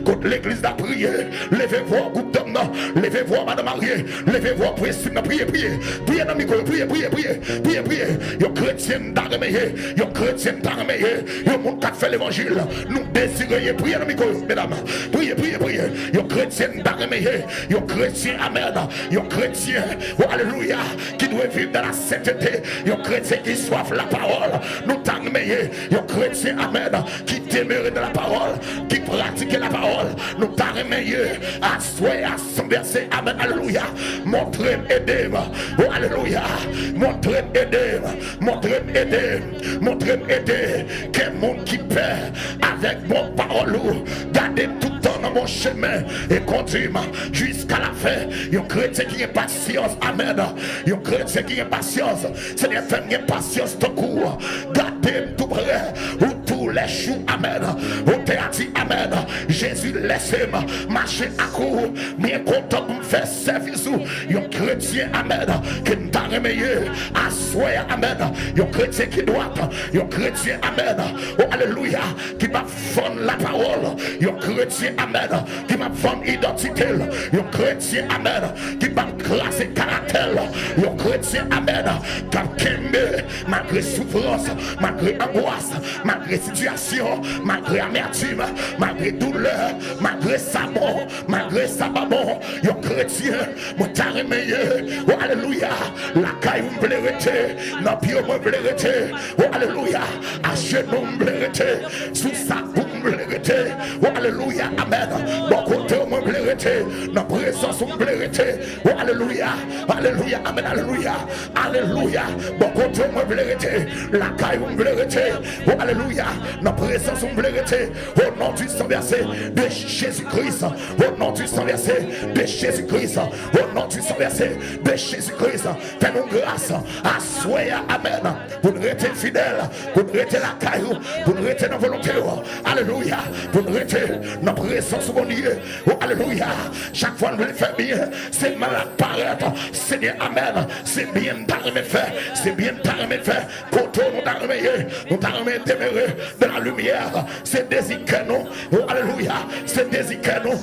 contre l'église d'a prié. Levez-vous, groupe d'hommes, levez-vous, madame mariée, levez-vous, priez, priez dans le micro, priez. Yon chrétien d'armée, yon chrétien d'armée, yon monde qui fait l'évangile. Nous désirons prier dans le micro, mesdames. Priez. Yon chrétien d'armée, yon chrétien amen, yon chrétien, oh alléluia, qui doit vivre dans la sainteté, yon chrétien qui soif la parole. Nous t'armons, yon chrétien amen, qui demeure dans la parole, qui pratique la parole. Nous t'armons à souhait, à son verset, amen, alléluia. Montrez, aidez-moi, oh alléluia. Montrez, aidez. Quel monde qui perd avec mon parole, gardez tout le temps dans mon chemin et conduis-moi jusqu'à la fin. Yon chrétien qui a patience, amen. Yon chrétien qui a patience, Seigneur, fais-moi patience ton cours. Gardez tout près, ou tous les choux, amen. Ou t'as dit, amen. Jésus, laissez-moi marcher à court, bien content pour me faire service. Yon chrétien, amen, qui t'a remeillé à soi, amen. Yon chrétien qui doit, yon chrétien, amen. Oh, alléluia, qui va vendre la parole. Yon chrétien, amen, qui va vendre identité. Yon chrétien, amen, qui va classer caractère. Yon chrétien, amen, qui va kembe malgré souffrance, malgré angoisse, malgré situation, malgré amertume, malgré douleur, malgré sabon, malgré sababon. Yon chrétien, mon taré meilleur. Oh, alléluia, la caille me blérete, non pied me blérete. Oh, alléluia, à genoux me blérete, sous sa boue me blérete. Oh, alléluia, amen. Bon côté me blérete, dans présence me blérete. Oh, alléluia, amen, alléluia. Bon côté me blérete, la caille me blérete. Oh, alléluia, dans présence me blérete. Au nom du sang versé de Jésus-Christ, au nom du sang versé de Jésus-Christ, au nom du sang versé de Jésus-Christ, fais-nous grâce à soyer, amen, pour nous rester fidèles, pour nous rester la caillou, pour nous rester dans la volonté, alléluia, pour nous rester dans la présence de mon Dieu, oh, alléluia. Chaque fois nous le faisons bien, c'est mal à paraître, Seigneur, amen, c'est bien d'arriver faire, c'est bien d'arriver faire, quand nous d'arriver demeurer dans la lumière, c'est désir que nous, oh, alléluia, c'est désir que nous,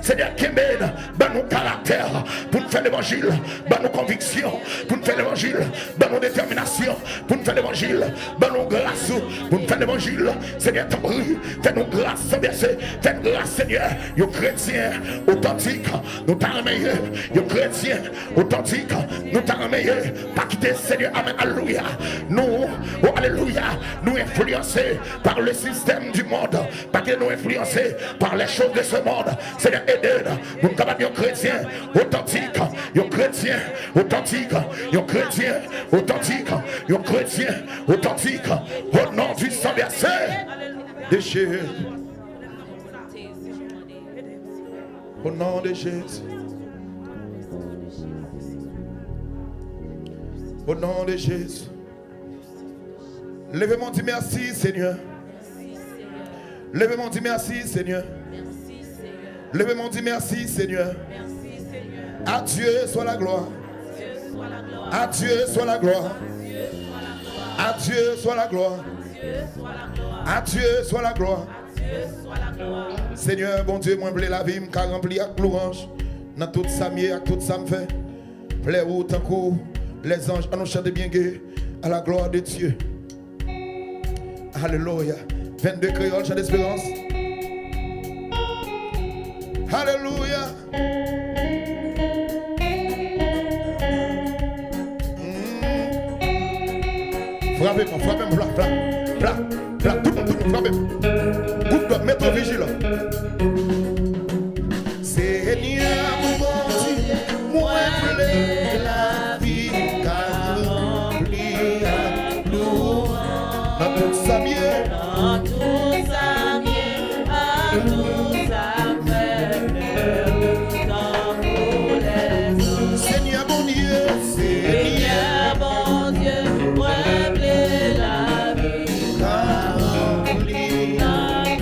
Seigneur Kemben, ban nos caractères pour nous faire l'évangile, ban nos convictions pour nous faire l'évangile, ban nos déterminations pour nous faire l'évangile, ban nos grâces pour nous faire l'évangile. Seigneur, t'en prie, fais-nous grâce sans verser, fais-nous grâce, Seigneur. Yo chrétiens authentiques, nous t'en meilleur. Yo chrétiens authentiques, nous t'en meilleur. Pas quitter, Seigneur, amen, alléluia. Nous, oh, alléluia, nous influencés par le système du monde, pas que nous influencés par les choses de ce monde. Seigneur, aidez-nous, nous sommes des chrétiens authentiques, des chrétiens authentiques, des chrétiens authentiques, des chrétiens authentiques, au nom du sang versé de Jésus. Au nom de Jésus. Au nom de Jésus. Levez-moi, dis merci, Seigneur. Levez-moi, dis merci, Seigneur. Levez-moi, dis merci, Seigneur. À Dieu soit la gloire. À Dieu soit la gloire. À Dieu soit la gloire. À Dieu soit la gloire. Seigneur, bon Dieu, moi, je la vie, je rempli avec l'orange. Dans tout ça, avec tout ça, me fait. Plaît ou tant que les anges, nous chanter bien à la gloire de Dieu. Alléluia. 22 créoles, chant d'espérance. Alléluia. Frappez-moi, tout le monde, frappez-moi. Vous devez mettre vigilant. Seigneur, mon Dieu, moi, je la vie, car remplie à nous. Dans tout ça, dans tout ça, à nous affaires, dans tous les hommes. Seigneur, mon Dieu, Seigneur, mon Dieu, moi, la vie, car remplie à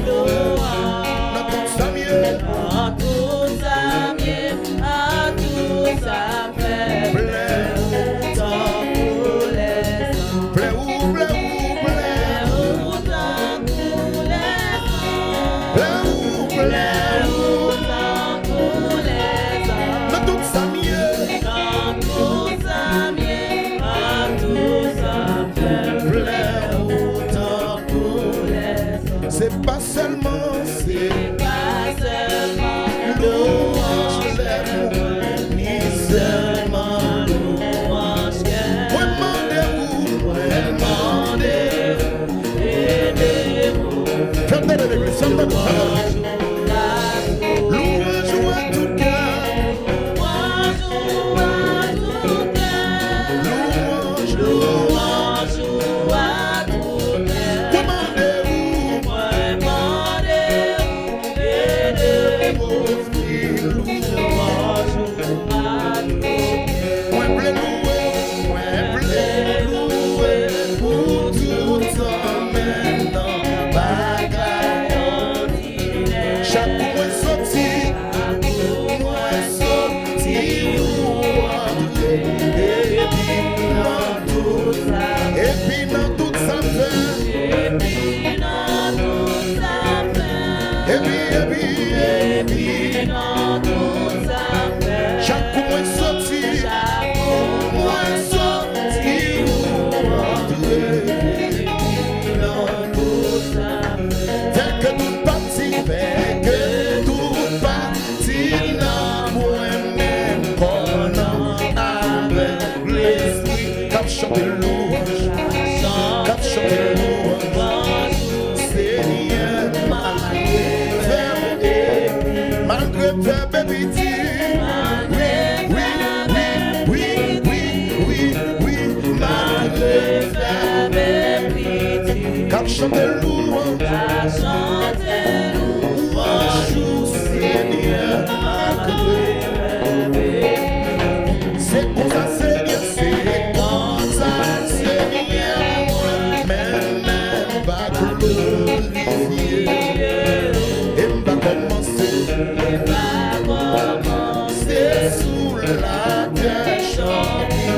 nous. Dans tout ça, chanter louange, cap chanter louange, Seigneur, malgré faible petit, oui, malgré faible petit, cap chanter louange, Seigneur, c'est pour ça, Seigneur, c'est pour ça, Seigneur, même va glorifier, et va commencer sous la terre, chanter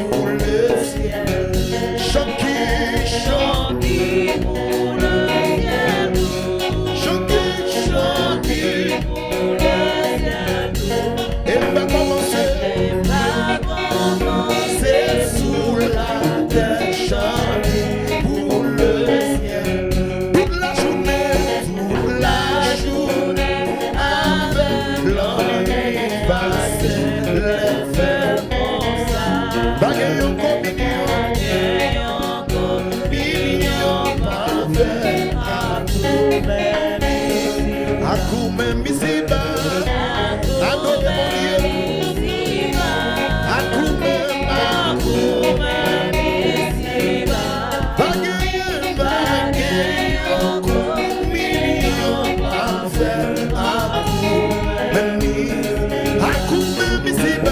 pour le ciel, chanter pour le ciel, chanter pour le ciel, et va commencer sous la terre, chanter pour le ciel, toute la journée, avec l'ennui passé, les faire comme ça, bagaille en communion, parfait, à coup même ici bas, adorez mon Dieu, à coup même ici bas, bagaille en communion, parfait, à coup même ici bas, à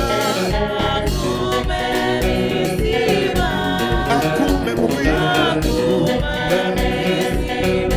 coup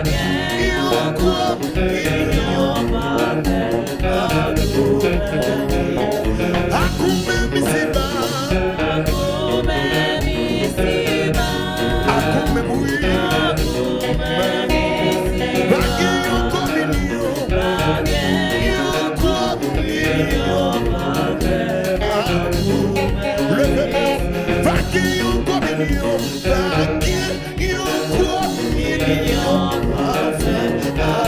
même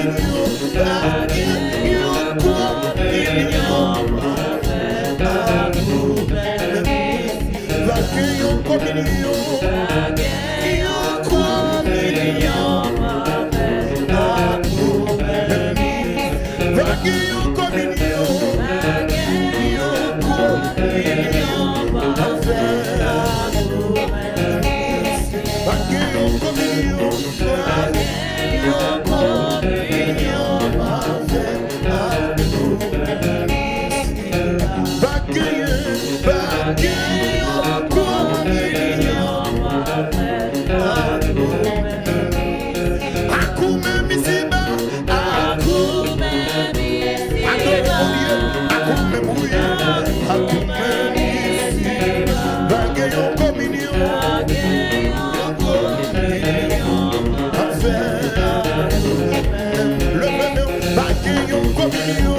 oui, bagaille en communion,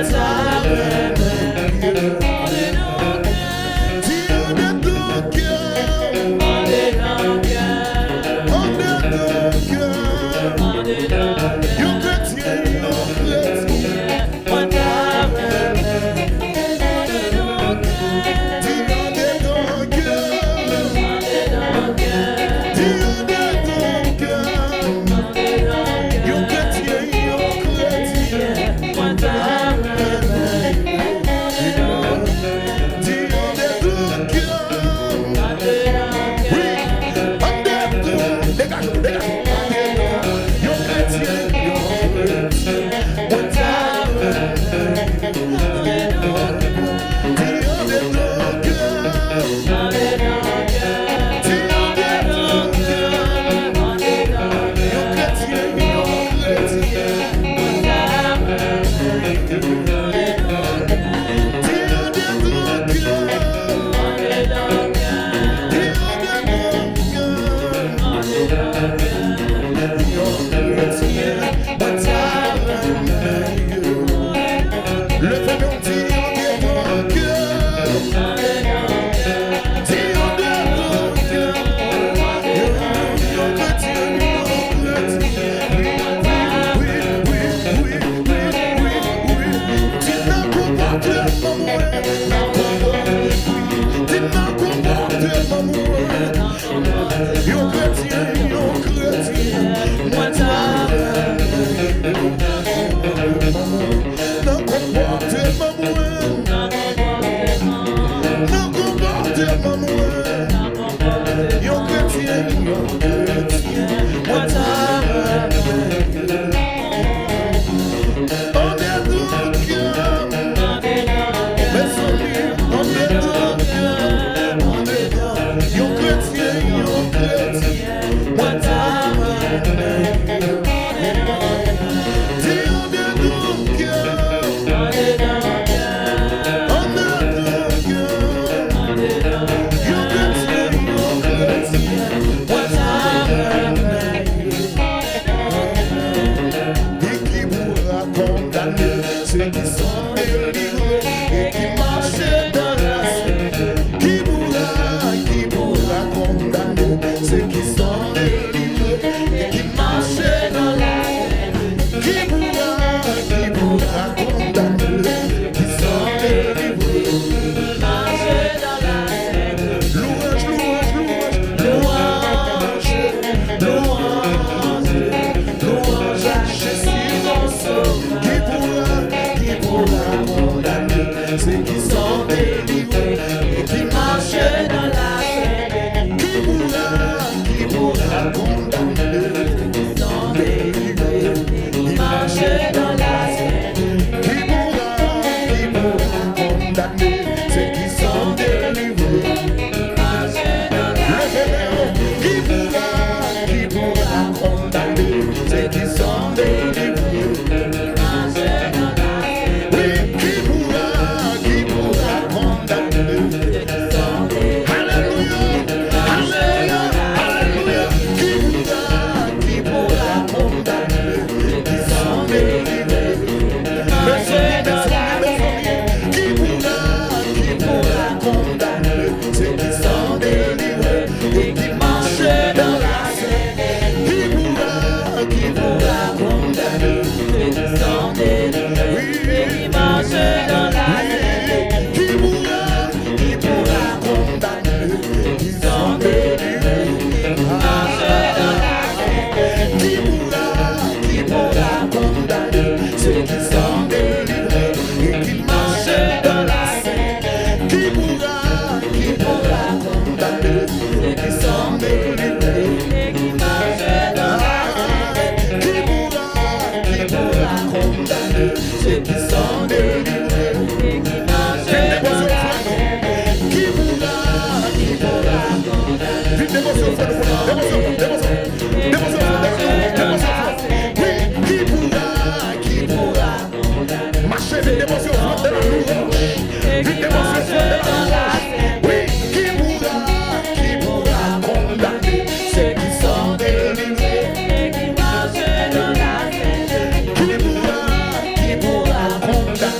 Condamné.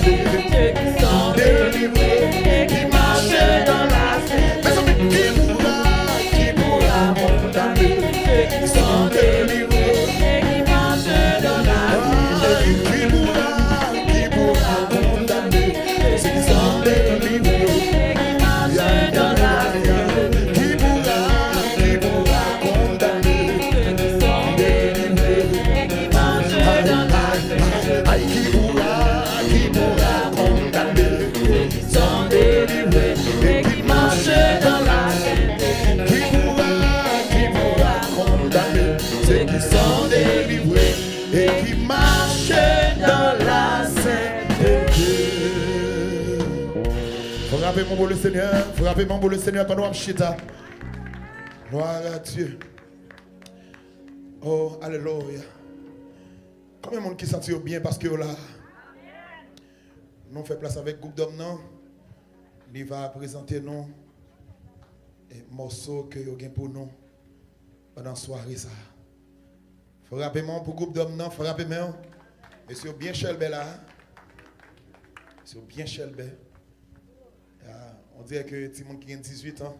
ceux qui sont délivrés et qui marchent dans la sainteté. Qui pourra condamner ceux qui sont délivrés et qui marchent dans la sainteté. Qui pourra condamner ceux qui sont délivrés Et qui marchent dans la sainteté. Qui pourra condamner Ceux qui sont délivrés et qui marchent dans la sainteté. Aïe, qui pourra condamner Ceux qui sont délivrés et qui marchent dans la sainteté. Qui pourra condamner ceux qui sont délivrés et qui marchent dans la sainteté. Frappez-moi pour le Seigneur, frappez-moi pour le Seigneur pendant que je suis là. Gloire à Dieu. Oh, alléluia. Combien de monde qui sentit bien parce que là, nous faisons place avec le groupe d'hommes, non? Il va présenter nous et morceaux que vous avez pour nous pendant la soirée. Frappez-moi pour le groupe d'hommes, non? Frappez-moi. Monsieur bien chelbé là. Monsieur bien chelbé. On dirait que tout le monde qui a 18 ans.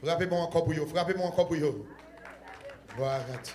Frappez-moi encore pour vous. Frappez-moi encore pour vous. Gloire à Dieu.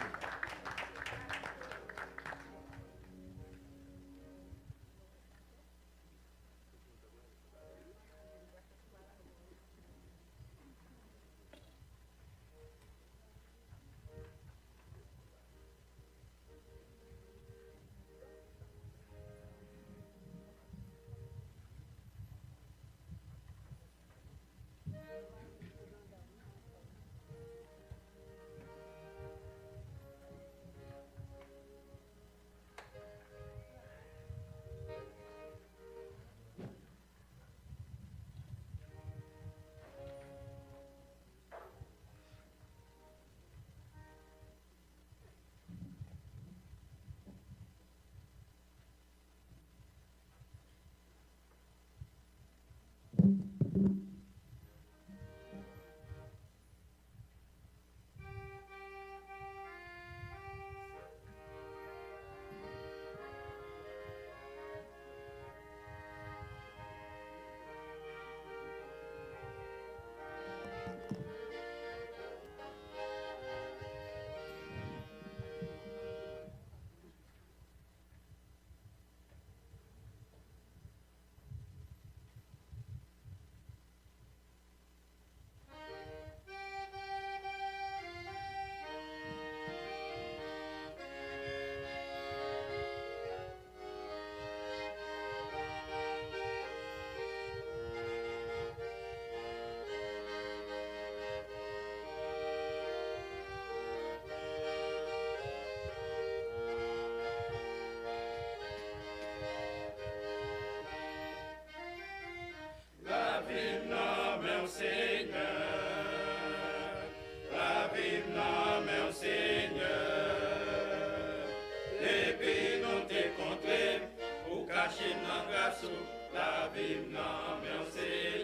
La vie non, merci Seigneur.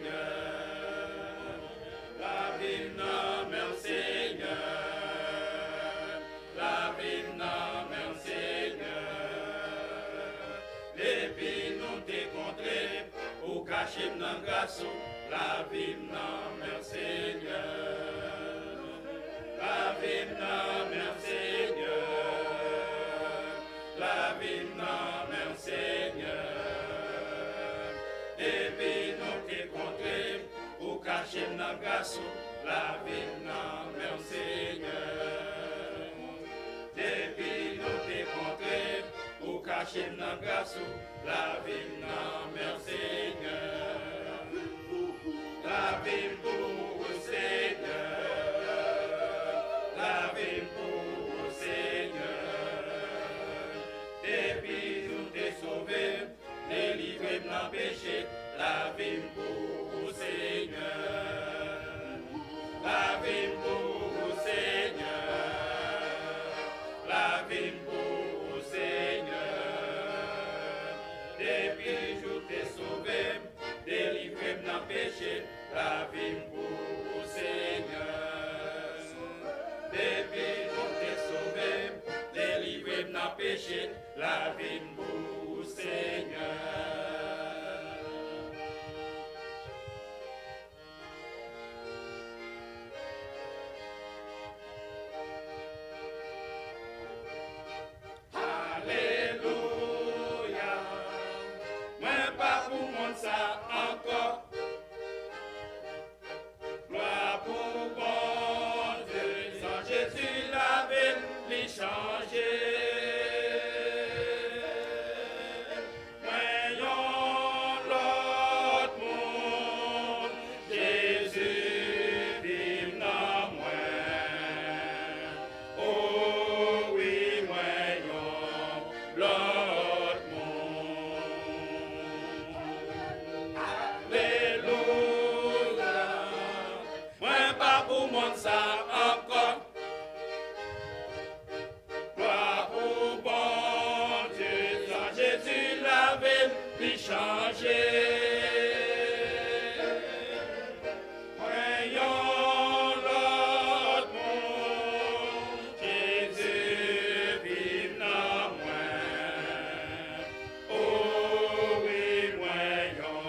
La vie non, merci Seigneur. La vie non, merci Seigneur. Depuis nous t'es contré, ou caché dans le garçon. La vie non, merci Seigneur. Depuis nous t'es contré, ou caché dans le garçon. La vie non, merci Seigneur. La vie pour le Seigneur, la vie pour le Seigneur. Depuis nous t'es sauvé, délivré de nos péchés, la vie pour le Seigneur. La vie pour le Seigneur, la vie pour le Seigneur. Depuis nous t'es sauvé, délivré de nos péchés, la vie pour le Seigneur. Depuis nous t'es sauvé, délivré de nos péchés, la vie pour le changer. Voyons l'autre monde, Jésus vive dans moi. Oh oui, voyons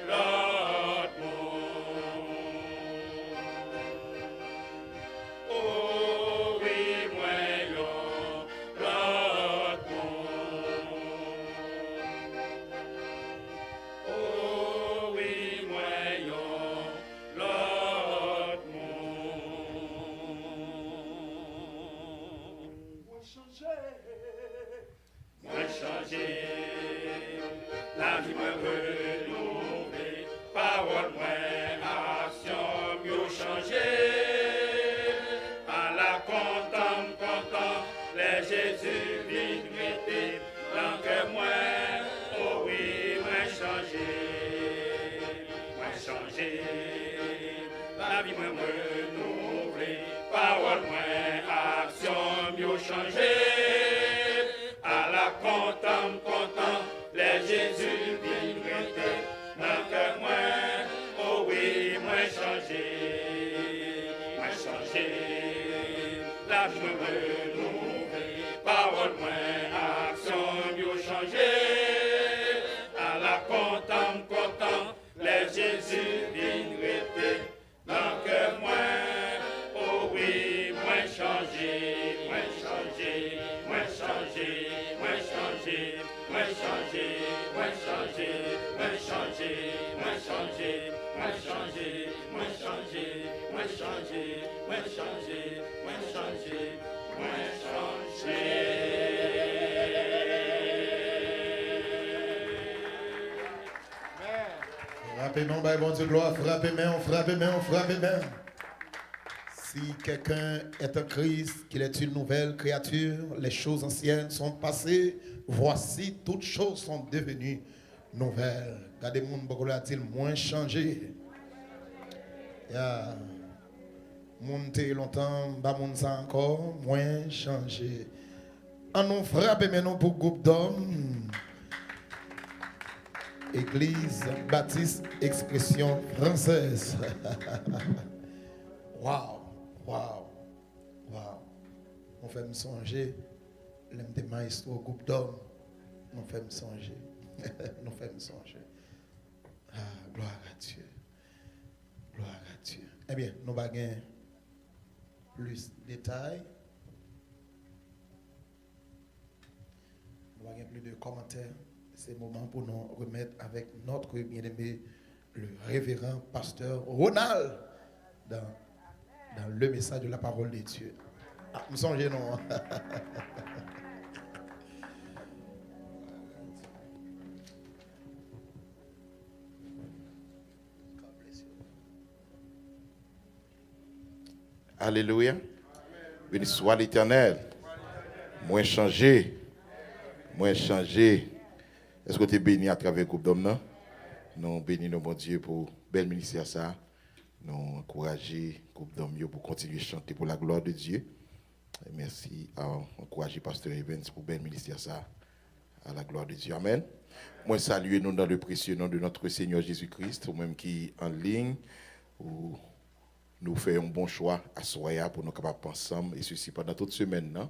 l'autre monde. Oh oui, voyons l'autre monde. Oh oui, voyons l'autre monde. Moi changer, la vie moi renouveler, parole moi action mieux changer. À la content, les Jésus vient metter dans que moi, oh oui, moi changer, la vie moi renouveler, parole moi action mieux changer. À la content, les Jésus viennent metter dans que moi, oh oui, moi changer, la vie me renouveler, parole moi, action mieux changer. À la content, les Jésus viennent metter dans que moi, oh oui, moi changer. Frappez main, bah, bon Dieu, gloire, frappez main. Si quelqu'un est en Christ, qu'il est une nouvelle créature, les choses anciennes sont passées, voici toutes choses sont devenues nouvelles. Regardez mon beaucoup a-t-il moins changé. Monter longtemps, bas mon ça encore, moins changé. En nous frappez maintenant pour groupe d'hommes. Église Baptiste Expression Française. Wow. On fait me songer. L'aime des maestros au groupe d'hommes. On fait me songer. Ah, gloire à Dieu. Eh bien, nous allons gagner plus de détails. Nous allons gagner plus de commentaires. C'est le moment pour nous remettre avec notre bien-aimé, le révérend pasteur Ronald, dans le message de la parole de Dieu. Ah, nous songez, non? Alléluia. Béni soit l'Éternel. Moins changé. Est-ce que tu es béni à travers le groupe d'hommes? Nous bénissons mon Dieu pour bel ministère ça. Nous encourager le groupe d'hommes pour continuer à chanter pour la gloire de Dieu. Et merci à encourager Pasteur Evans pour bel ministère ça à la gloire de Dieu. Amen. Moi saluer nous dans le précieux nom de notre Seigneur Jésus-Christ, ou même qui en ligne, ou nous faisons un bon choix à soir pour nous capables ensemble et ceci pendant toute semaine. Non?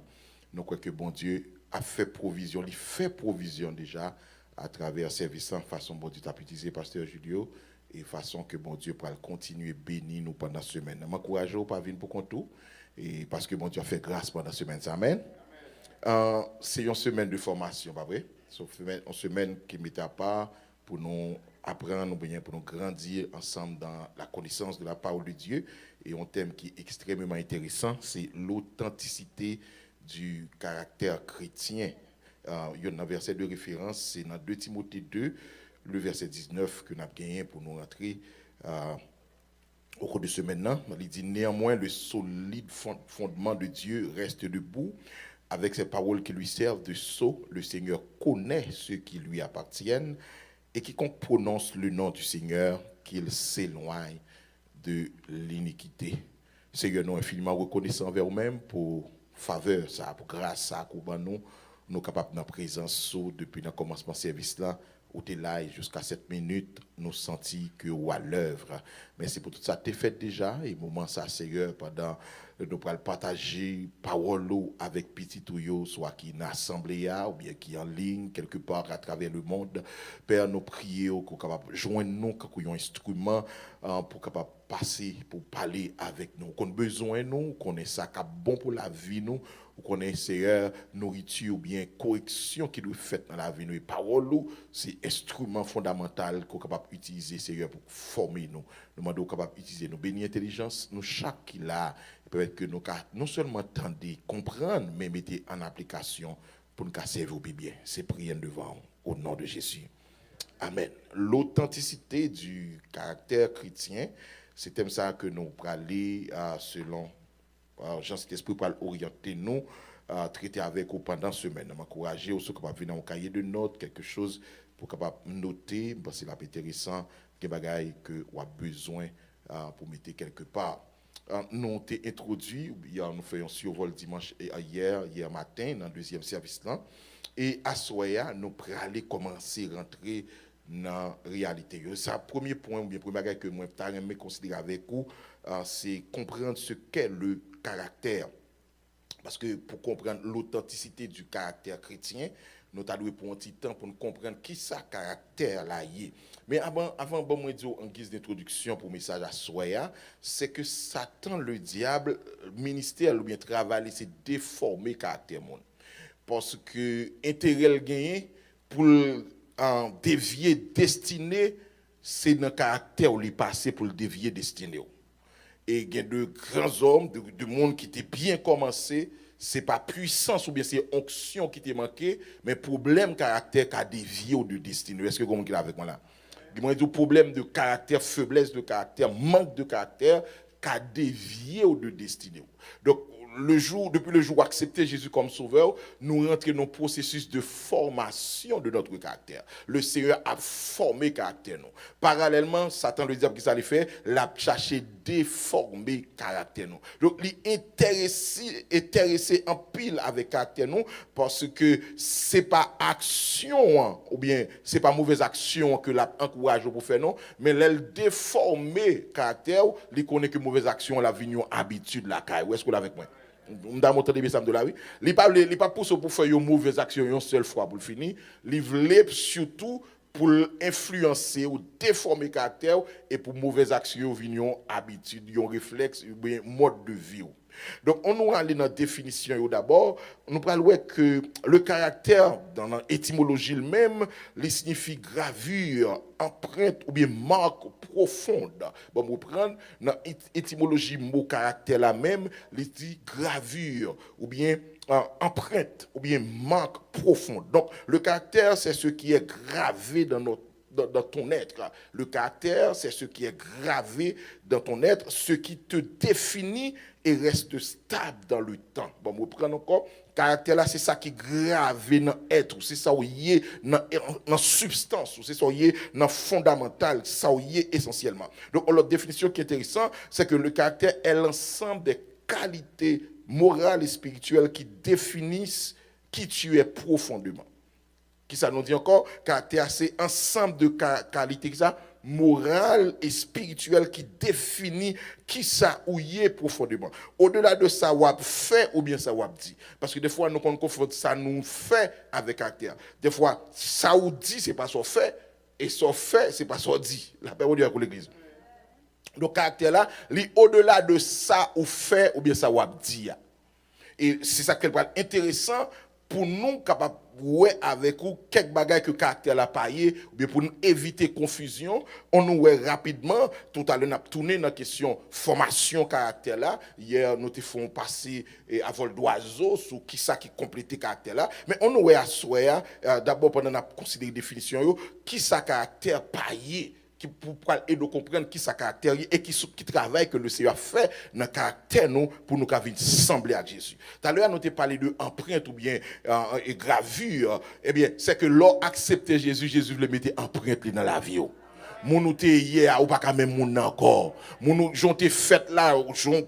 Nous croyons que bon Dieu a fait provision, il fait provision déjà à travers service en façon bon Dieu t'a utilisé Pasteur Julio et façon que bon Dieu pourra continuer bénir nous pendant la semaine. Je m'encourage à pas venir pour compte tout et parce que bon Dieu a fait grâce pendant la semaine. Amen. C'est une semaine de formation, pas vrai? C'est une semaine qui met à part pour nous apprendre, pour nous grandir ensemble dans la connaissance de la parole de Dieu. Et un thème qui est extrêmement intéressant, c'est l'authenticité du caractère chrétien. Il y a un verset de référence, c'est dans 2 Timothée 2, le verset 19 que nous avons gagné pour nous rentrer au cours de ce maintenant. Il dit néanmoins le solide fondement de Dieu reste debout. Avec ces paroles qui lui servent de sceau, le Seigneur connaît ceux qui lui appartiennent et quiconque prononce le nom du Seigneur, qu'il s'éloigne de l'iniquité. Seigneur, nous infiniment reconnaissants envers nous-mêmes pour faveur, ça, pour grâce, ça, pour nous capables de présence depuis le commencement de service là, Ou t'es là et jusqu'à cette minute, nous senti que ou à l'œuvre. Merci pour tout ça. T'es fait déjà et moment ça, Seigneur, pendant nous pourrons partager parole avec petit ou soit qui est en assemblée ou bien qui est en ligne quelque part à travers le monde. Père, nous prions qu'on capable joindre nous comme un instrument pour capable passer pour parler avec nous. Qu'on besoin nous, qu'on est ça qui est bon pour la vie nous, ou qu'on est Seigneur nourriture ou bien correction qui doit faire dans la vie nous. Et parole c'est instrument fondamental qu'on est capable d'utiliser Seigneur pour former nous. Nous demandons capable d'utiliser nos bénis intelligence, nous chaque qui là peut-être que nous non seulement entendre, comprendre, mais mettre en application pour nous servir bien. C'est prier devant au nom de Jésus. Amen. L'authenticité du caractère chrétien, c'est comme ça que nous allons aller selon Jean-Saint-Esprit pour orienter nous, traiter avec vous pendant semaine. M'encourager aussi capable venir dans un cahier de notes, quelque chose pour capable noter, parce que c'est intéressant, des bagailles que vous avez besoin pour mettre quelque part. Nous avons été introduits, nous faisons un survol dimanche et hier matin, dans le deuxième service là. Et à Soya, nous allons commencer à rentrer dans la réalité. C'est le premier point, ou bien le premier bagage que moi je considérer avec vous, c'est comprendre ce qu'est le caractère. Parce que pour comprendre l'authenticité du caractère chrétien, nous avons pour un petit temps pour nous comprendre qui ça caractère là est. Mais avant bon moi dire en guise d'introduction pour message à Soya, c'est que Satan le diable ministère ou bien travail c'est déformer caractère monde. Parce que intérêt le gagner pour dévier destiné, c'est dans le caractère où il passé pour le dévier destiné. Et il y a de grands hommes, de monde qui étaient bien commencé, c'est pas puissance ou bien c'est onction qui t'est manqué, mais problème caractère qui a dévié ou de destinée. Est-ce que vous comprenez avec moi là? Il y a des problèmes de caractère, faiblesse de caractère, manque de caractère qui a dévié ou de destinée. Donc, depuis le jour où accepter Jésus comme sauveur, nous rentrons dans le processus de formation de notre caractère. Le Seigneur a formé le caractère. Nous. Parallèlement, Satan, le diable, qui s'allait faire, l'a cherché déformer le caractère. Nous. Donc, il est intéressé en pile avec le caractère nous, parce que ce n'est pas action, ou bien ce n'est pas mauvaise action que l'a encouragé pour faire, non, mais elle déformer le caractère, il connaît que mauvaise action, la vie, habitude, la caille. Où est-ce que vous l'avez avec moi? Il ne pas pour faire une mauvaise action une seule fois pour le finir. Il veut surtout pour influencer ou déformer le caractère et pour mauvaise action, une habitude, un réflexe, un mode de vie. Donc, on nous aller dans la définition d'abord. Nous parlons que le caractère, dans l'étymologie même, il signifie gravure, empreinte ou bien marque profonde. Bon, vous prendre dans l'étymologie mot caractère là même, il dit gravure ou bien empreinte ou bien marque profonde. Donc, le caractère, c'est ce qui est gravé dans ton être. Le caractère, c'est ce qui est gravé dans ton être, ce qui te définit et reste stable dans le temps. Bon, vous prenez encore, caractère là, c'est ça qui est gravé dans l'être, c'est ça où il est dans substance, c'est ça où il est dans fondamental, c'est ça où il est essentiellement. Donc, l'autre définition qui est intéressante, c'est que le caractère est l'ensemble des qualités morales et spirituelles qui définissent qui tu es profondément. Qui ça nous dit encore? Caractère, c'est ensemble de qualités morales et spirituelles qui définit qui ça ou y est profondément. Au-delà de ça, ou fait ou bien ça ou dit. Parce que des fois, nous confondons ça nous fait avec caractère. Des fois, ça ou dit, c'est pas ça fait, et ça fait, c'est pas ça dit. La paix de pour l'église. Donc, caractère là, au-delà de ça ou fait ou bien ça ou dit. Et c'est ça qui est intéressant pour nous capables ouais avec vous quelques bagages que caractère la paillé ou bien pour nous éviter confusion on nous ouais rapidement tout à l'heure n'a tourné dans la question formation caractère là hier nous te font passer à vol d'oiseau sur qui ça qui compléter caractère là mais on nous ouais à soir d'abord pendant n'a considérer définition yo qui ça caractère paillé qui pour aider à comprendre qui ça caractère et qui travaille que le Seigneur fait dans le caractère nous pour nous venir sembler à Jésus. Tout à l'heure nous t'ai parlé de empreinte ou bien gravure, eh bien c'est que l'on acceptait Jésus, Jésus le mettait empreinte dans la vie. Moun ou te hier ou pas quand même moun encore. Moun ou jonté fait là,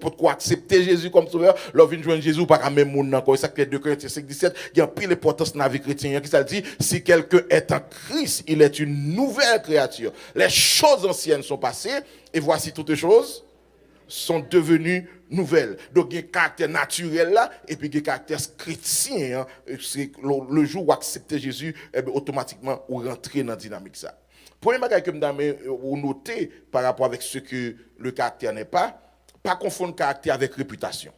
pourquoi accepter Jésus comme sauveur, leur vinn joindre Jésus ou pas quand même moun encore. Ça que 2 Corinthiens 5:17, il y a pile importance dans la vie chrétienne qui ça dit si quelqu'un est en Christ, il est une nouvelle créature. Les choses anciennes sont passées et voici toutes les choses sont devenues nouvelles. Donc il y a un caractère naturel là et puis il y a un caractère chrétien. C'est le jour où accepter Jésus, automatiquement ou rentrer dans la dynamique ça. Premier bagage que vous notez par rapport avec ce que le caractère n'est pas confondre caractère avec réputation.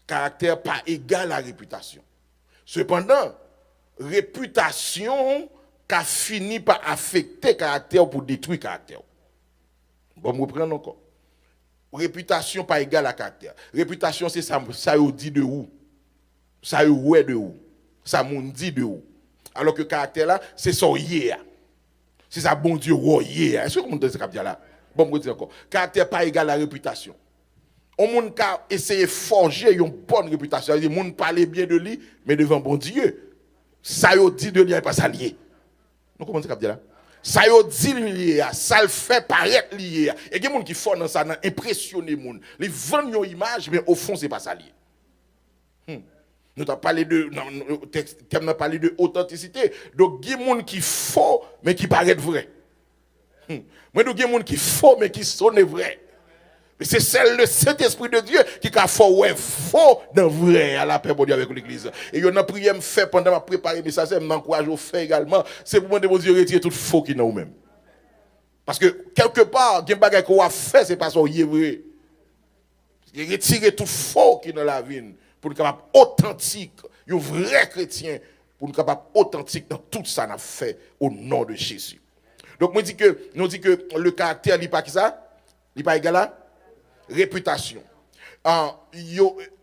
Caractère pas égal à réputation. Cependant, réputation qui fini par affecter caractère pour détruire caractère. Bon, vous reprenons encore. Réputation pas égale à caractère. Réputation c'est ça dit de où. Ça ouais de où. Ça moun dit de où. Alors que caractère là, c'est son hier. C'est ça, bon Dieu, hier. Est-ce que vous entendez ce qu'il y a là? Bon, je dis encore. Caractère pas égal à réputation. On monde qui essayer de forger une bonne réputation. Les gens parlent bien de lui, mais devant bon Dieu. Ça y dit de lui, il n'est pas ça lié. Nous comment ça qu'il y a là? Ça y dit lié, ça le fait paraître lié. Et il y a des gens qui font dans ça, impressionner les gens. Ils vendent une image, mais au fond, ce n'est pas ça lié. Nous avons parlé de authenticité. Donc, il y a des gens qui faux, mais qui paraissent vrais. Mais il y a des gens qui faux, mais qui sont vrais. C'est celle le Saint-Esprit de Dieu qui a fait ouais faux dans vrai à la paix de Dieu avec l'église. Et il y a une prière me fait pendant ma préparer mais ça c'est m'encourage au fait également, c'est pour demander Dieu retirer tout faux qui dans vous-même. Parce que quelque part, il y a des choses qu'on a fait, c'est pas ça qui est vrai. Il retirer tout faux qui dans la vie pour nous capable authentique, un vrai chrétien pour nous capable authentique dans tout ça qu'on a fait au nom de Jésus. Donc nous dit que le caractère n'est pas qui ça? Il n'est pas égal à réputation.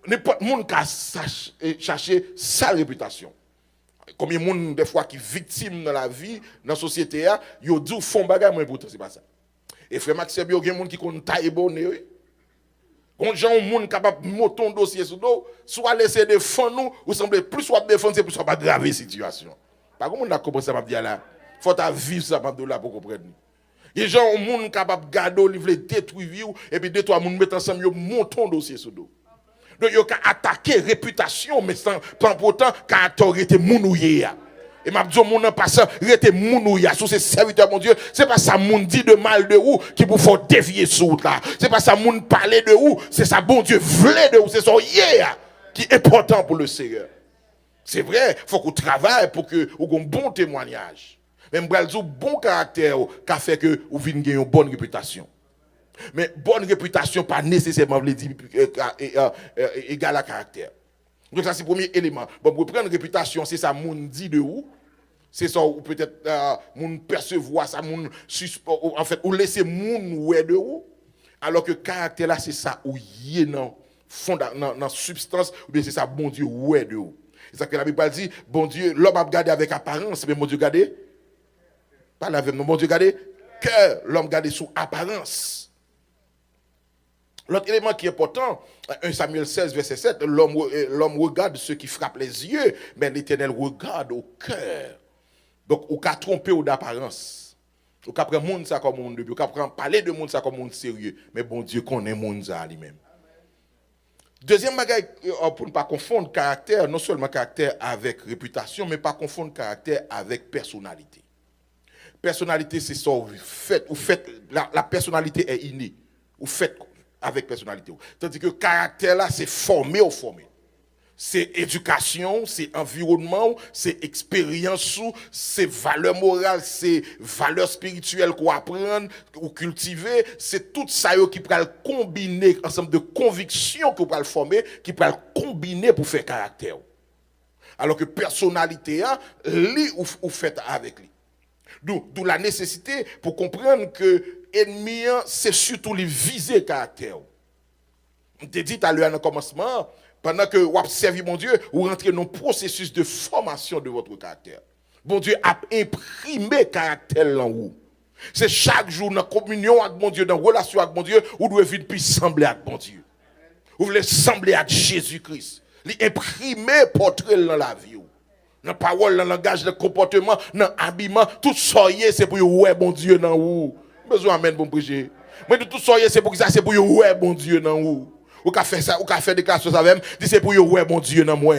N'importe monde qui chercher sa réputation. Combien de monde des fois qui victime dans la vie, dans la société, ils disent font bagarre moins important, c'est pas ça. Et frère Maxime, il y a des gens qui ont taille bonne. Quand gens monde capable de monter un dossier sur nous, soit laisser défendre nous, ou semble plus soit défendre, c'est plus soit pas graver situation. Par contre, on a compris ça, dire là. Faut vivre ça, là pour comprendre. Les gens ont monde capable de garder, ils veulent détruire, et puis 2-3 gens mettent ensemble, ils montent un dossier sur nous. Donc, ils ont attaqué réputation, mais sans pourtant, caractère était mounouillé. Et m'a dit, mon passant, était mounouillé. Sous ces serviteurs, mon Dieu, c'est pas ça, moun dit de mal de où, qui vous faut dévier sous là. C'est pas ça, moun parler de où, c'est ça, bon Dieu, voulait de où, c'est son hier, qui est important pour le Seigneur. C'est vrai, il faut qu'on travaille pour que vous ayez un bon témoignage. Même un bon caractère qui fait que vous venez gagner une bonne réputation. Mais bonne réputation, pas nécessairement égal à caractère. Donc ça c'est le premier élément. Bon, pour prendre réputation, c'est ça, moun dit de où. C'est ça, ou peut-être moun percevoir ça, moun en fait, ou laisser moun ouais de où. Alors que caractère là, c'est ça, où y est dans substance, ou bien c'est ça, bon Dieu, ouais de où. C'est ça que la Bible dit, bon Dieu, l'homme a regardé avec apparence, mais bon Dieu, regardez. Pas la même, bon Dieu, regardez, cœur, l'homme regardé sous apparence. L'autre élément qui est important, 1 Samuel 16, verset 7, l'homme regarde ce qui frappe les yeux, mais l'Éternel regarde au cœur. Donc, on peut tromper d'apparence. On peut prendre monde ça comme monde de Dieu. On peut parler de monde ça comme monde sérieux. Mais bon Dieu connaît monde ça lui-même. Deuxième bagage, pour ne pas confondre caractère, non seulement caractère avec réputation, mais pas confondre caractère avec personnalité. Personnalité, c'est ça, la personnalité est innée. Vous faites avec personnalité. Tandis que caractère là, c'est formé ou formé. C'est éducation, c'est environnement, c'est expérience, c'est valeur morale, c'est valeur spirituelle qu'on apprend ou cultiver. C'est tout ça qui peut combiner ensemble de convictions qu'on peut former, qui peut combiner pour faire caractère. Alors que personnalité, lui ou fait avec lui. D'où la nécessité pour comprendre que l'ennemi, c'est surtout les viser caractère. On te dit à l'heure dans le commencement, pendant que vous observez mon Dieu, vous rentrez dans un processus de formation de votre caractère. Bon Dieu a imprimé caractère en vous. C'est chaque jour dans la communion avec mon Dieu, dans la relation avec mon Dieu, vous devez venir puis sembler avec mon Dieu. Vous voulez sembler avec Jésus-Christ. Il imprimer portrait dans la vie. Dans la parole, dans le langage, dans le comportement, dans l'habillement, tout ça, c'est pour ouais, bon Dieu, dans vous. Besoin amen pour prêcher. Mais de tout ça, c'est pour ça, c'est pour ouais, bon Dieu, dans vous. Ou qu'a fait ça, ou qu'a fait des cas sur ça même, dis c'est pour ouais, bon Dieu, dans moi.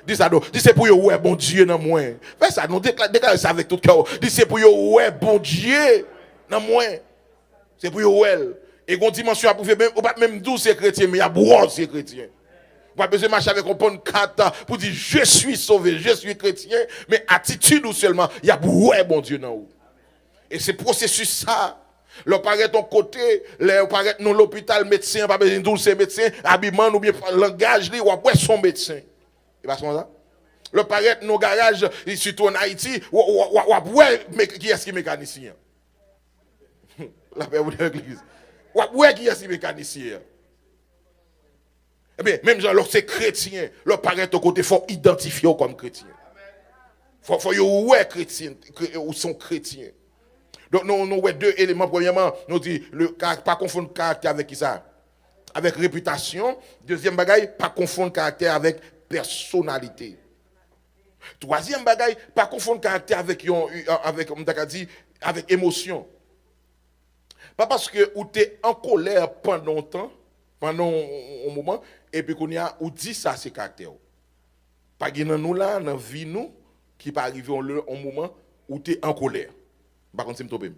Dis ça, dis c'est pour ouais, bon Dieu, dans moi. Fais ça, non, déclare ça avec tout cœur. Dis c'est pour ouais, bon Dieu, dans moi. C'est pour ouais. Et qu'on dimension à prouver, même, ou pas même 12 chrétiens, mais il y a beaucoup de chrétiens. Pas besoin de marcher avec un bon carte pour dire je suis sauvé, je suis chrétien, mais attitude ou seulement, il y a ouais bon Dieu dans vous. Et c'est processus ça. Le paraît ton côté, le paraît non l'hôpital médecin, pas besoin de tous ces médecins, habillement ou bien langage li ou après son médecin. Et pas ça. Le paraît nos garages, surtout en Haïti, ou ouais qui est-ce qui est mécanicien? La paix vous l'église. Ou ouais qui est-ce qui est mécanicien? Eh bien, même genre, c'est chrétien, leur paraît au côté, il faut identifier comme chrétien. Il faut ouais chrétien, ou sont chrétiens. Donc, nous avons deux éléments. Premièrement, nous dit, pas confondre caractère avec qui ça? Avec réputation. Deuxième bagaille, pas confondre caractère avec personnalité. Troisième bagaille, pas confondre caractère avec émotion. Pas parce que tu es en colère pendant un moment, et puis qu'on y a ou dit ça c'est caractère. Pas que nous là dans vie nous qui pas arriver un moment où tu es en colère. Par contre c'est me tromper.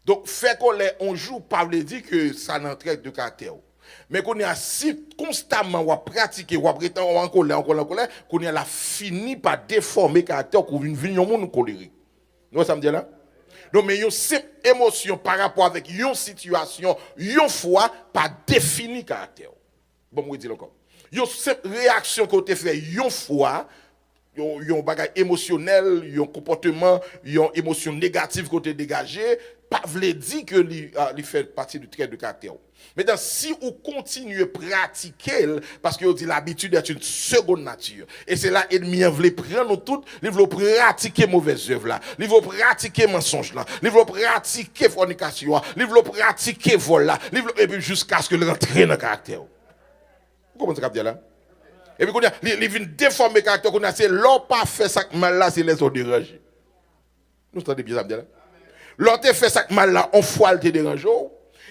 Donc faire colère on joue pas veut dire que ça n'entraîne de caractère. Mais qu'on y a si constamment ou pratiquer ou prétendre en colère qu'on y a la fini par déformer caractère qu'on une vie un monde colérique. Nous ça me dit là. Donc, mais une simple émotion par rapport avec une situation, une foi, pas défini caractère. Bon, je vais dire encore. Une simple réaction que tu fait, une foi, un bagage émotionnel, un comportement, une émotion négative que tu dégagé, pas veut dire que il fait partie du trait de caractère. Maintenant, si vous continuez à pratiquer, parce que dit l'habitude est une seconde nature, et c'est là l'ennemi veut prendre nous toutes, il veut pratiquer mauvaise œuvre là, il veut pratiquer mensonge là, il veut pratiquer fornication, il veut pratiquer vol là, et puis jusqu'à ce que le rentre dans le caractère. Vous comprenez ce que je veux dire là? Et puis, il vient déformer le caractère, c'est l'homme pas fait ça mal là, c'est les autres dérangés. Nous entendez bien ça me dire là? L'autre fait ça mal là, on foile te dérange.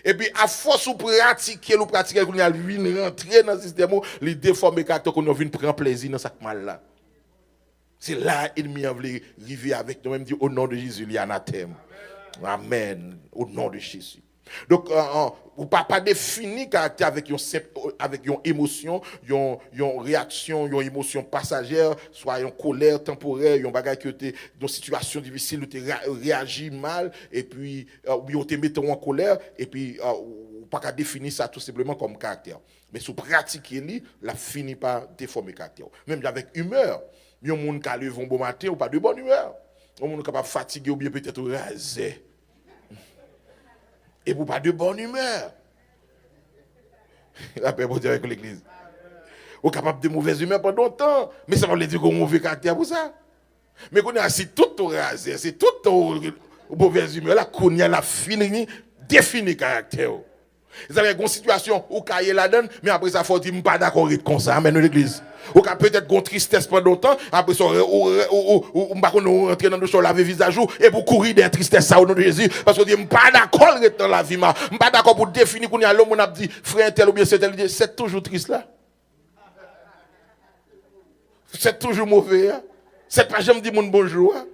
Et puis, à force de pratiquer, qu'on a vient rentrer dans le système, il déforme le caractère, qu'on a vient prendre plaisir dans ce mal là. C'est là l'ennemi a voulu arriver avec nous, même dit au nom de Jésus, il y a anathème. Amen. Au nom de Jésus. Donc, vous ne pouvez pas définir le caractère avec une émotion, une réaction, une émotion passagère, soit une colère temporaire, une bagarre qui était dans une situation difficile où tu réagis mal, et puis, ou tu te mets en colère, et puis, vous ne pouvez pas définir ça tout simplement comme caractère. Mais si vous pratiquez, la finit par déformer le caractère. Même avec humeur, il y a des gens qui lèvent un bon matin ou pas de bonne humeur. Il y a des gens qui sont fatigués ou bien peut-être rasés. Et pour pas de bonne humeur. La paix pour dire avec l'église. Ou capable de mauvaise humeur pendant longtemps. Mais ça veut dire qu'on a un mauvais caractère pour ça. Mais qu'on est assis tout au rasé, c'est tout au mauvaise humeur. Là, qu'on a la fini, défini caractère. Vous avez une situation où il y a la donne, mais après ça, il faut dire, je ne suis pas d'accord avec ça, mais l'église. Ou peut-être une tristesse pendant longtemps, après ça, ou rentrer dans le sol, laver le visage, et pour courir des tristesses au nom de Jésus, parce que je ne suis pas d'accord avec dans la vie, je ne suis pas d'accord pour définir qu'on y a l'homme, on a dit, frère tel ou bien c'est toujours triste là. C'est toujours mauvais, hein? C'est pas jamais dit mon bonjour, hein?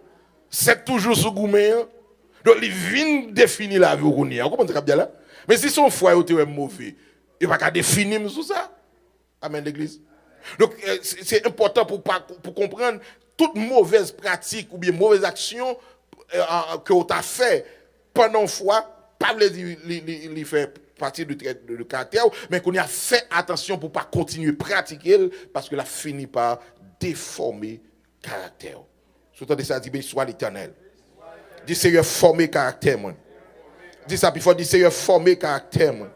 C'est toujours sous gourmet, hein? Donc, il vient définir la vie où on est. Vous comprenez bien là? Mais si son foyer est mauvais, il ne va pas définir tout ça. Amen, l'église. Donc, c'est important pour comprendre toute mauvaise pratique ou bien mauvaise action que vous avez fait pendant une fois, pas lui faire partie du caractère, mais qu'on a fait attention pour ne pas continuer à pratiquer parce que la finit par déformer le caractère. Surtout ça dit, soit l'éternel. Dis Seigneur, former caractère, moi. Dis ça, puis il faut dire Seigneur, former caractère, moi.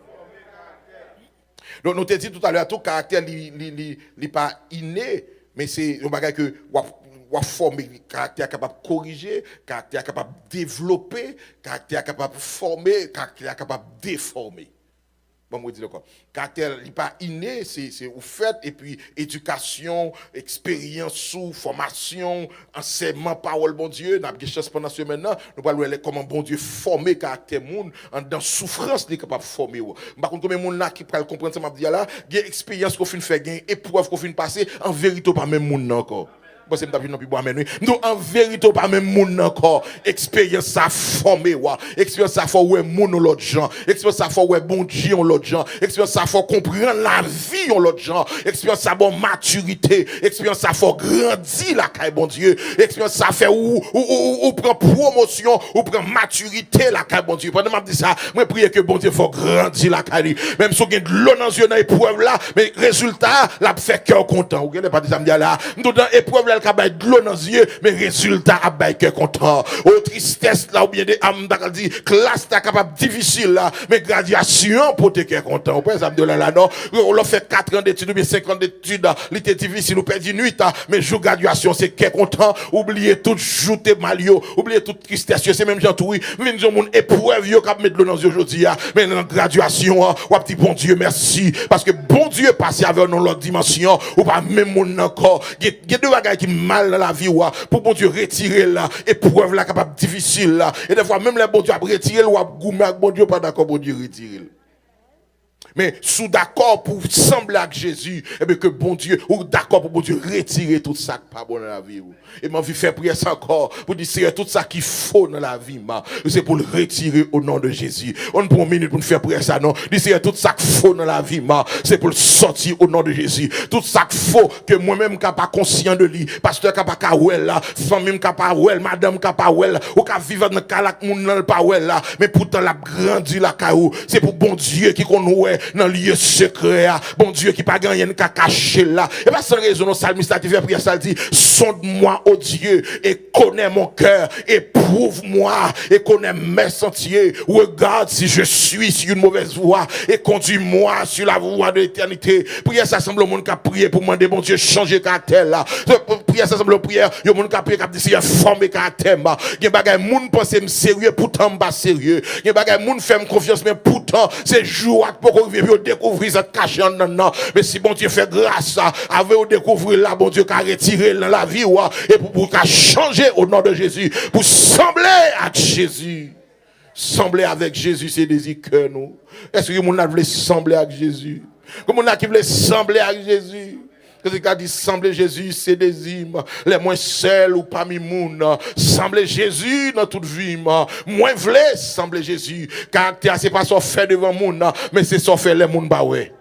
Donc, nous t'ai dit tout à l'heure, tout caractère n'est pas inné, mais c'est un bagage que on former, caractère capable de corriger, caractère capable de développer, caractère capable de former, caractère capable de déformer. Bon, moi, dis encore. Caractère, il n'est pas inné, c'est au fait, et puis éducation, expérience, formation, enseignement, parole, bon Dieu. Nous avons des choses pendant ce maintenant. Nous allons voir comment bon Dieu former caractère monde, dans souffrance, il est capable de former. Par contre, combien de monde là qui peut comprendre ça, m'a dit là, il y a expérience qu'on fait faire, il y a épreuve qu'on fait passer, en vérité, pas même monde encore. Bon, c'est m'tapis non plus boire mais nous en vérité pas même monde encore expérience ça formé wa expérience ça faut ouais monde l'autre gens expérience ça faut ouais bon Dieu l'autre gens expérience ça faut comprendre la vie l'autre gens expérience ça bon maturité expérience ça faut grandir la caille bon Dieu expérience ça fait ou prend promotion ou prend maturité la caille bon Dieu pendant m'a dit ça moi prier que bon Dieu faut grandir la caille même si on gagne de l'eau dans yeux dans épreuve là mais résultat la fait cœur content ou gagne pas dit ça me dire là nous dans épreuve là capable de l'eau dans les yeux mais résultat a bail cœur content au tristesse là ou bien des âmes d'accord dit classe ta capable difficile là mais graduation pour te cœur content par exemple de là non on l'a fait 4 ans d'études ou bien 5 ans d'études l'été difficile ou perdu nuit mais jour graduation c'est cœur content oublier tout jouter malio oublier toute tristesse c'est même gens tout oui mais nous monde épreuve yo cap mettre l'eau dans les yeux aujourd'hui mais dans graduation ou petit bon Dieu merci parce que bon Dieu passé avec nous l'autre dimension ou pas même monde encore il y a deux bagages qui mal dans la vie pour bon Dieu retirer là épreuve là capable difficile là et des fois même les bon Dieu a retiré ou a goumé bon Dieu pas d'accord bon Dieu retirer mais sous d'accord pour sembler avec Jésus et bien que bon Dieu ou d'accord pour bon Dieu retirer tout ça qui pas bon dans la vie et m'a vu faire prière ça encore pour dire c'est tout ça qui faux dans la vie c'est pour le retirer au nom de Jésus on prend une minute pour faire prière ça non dire c'est tout ça qui faux dans la vie c'est pour le sortir au nom de Jésus tout ça qui faux que moi-même qui pas conscient de lui pasteur qui pas kawel là famille qui pas wel madame qui pas wel ou qui vivre dans calak moun nan pas wel là mais pourtant la grandi la kaou c'est pour bon Dieu qui connaît dans lieu secret bon Dieu qui pas gagner qu'à cacher là et pas sans raison non psalmiste qui fait prière ça dit sonde-moi ô Dieu et connais mon cœur éprouve-moi et connais mes sentiers regarde si je suis sur une mauvaise voie et conduis-moi sur la voie de l'éternité prière ça semble au monde qui a prié pour demander bon Dieu changer caractère là prière ça semble prière yo monde qui a prié qui a dit former caractère gen bagay monde penser me sérieux pourtant pas sérieux gen bagay monde fait confiance mais pourtant c'est jour pour découvrir ça caché en non mais si bon Dieu fait grâce avec au découvrir là bon Dieu qui a retiré dans la vie et pour changer au nom de Jésus pour sembler à Jésus sembler avec Jésus c'est désir que nous est-ce que mon a voulu sembler avec Jésus comme on a qui voulait sembler avec Jésus qu'est-ce qu'il a dit sembler Jésus c'est désir les moins seuls ou parmi moun sembler Jésus dans toute vie moins voulait sembler Jésus caractère c'est pas ça fait devant moun mais c'est ça fait les moun ba ouais